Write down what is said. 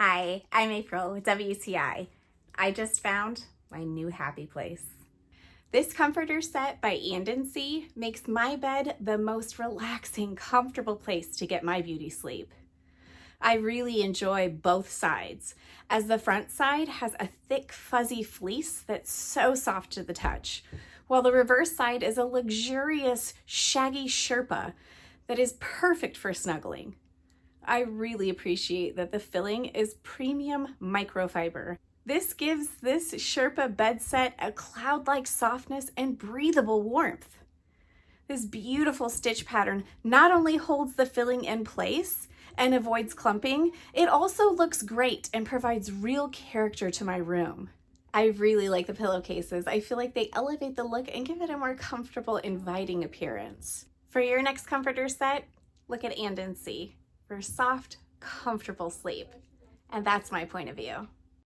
Hi, I'm April with WCI. I just found my new happy place. This comforter set by Andency makes my bed the most relaxing, comfortable place to get my beauty sleep. I really enjoy both sides, as the front side has a thick, fuzzy fleece that's so soft to the touch, while the reverse side is a luxurious, shaggy Sherpa that is perfect for snuggling. I really appreciate that the filling is premium microfiber. This gives this Sherpa bed set a cloud-like softness and breathable warmth. This beautiful stitch pattern not only holds the filling in place and avoids clumping, it also looks great and provides real character to my room. I really like the pillowcases. I feel like they elevate the look and give it a more comfortable, inviting appearance. For your next comforter set, look at Andency for soft, comfortable sleep. And that's my point of view.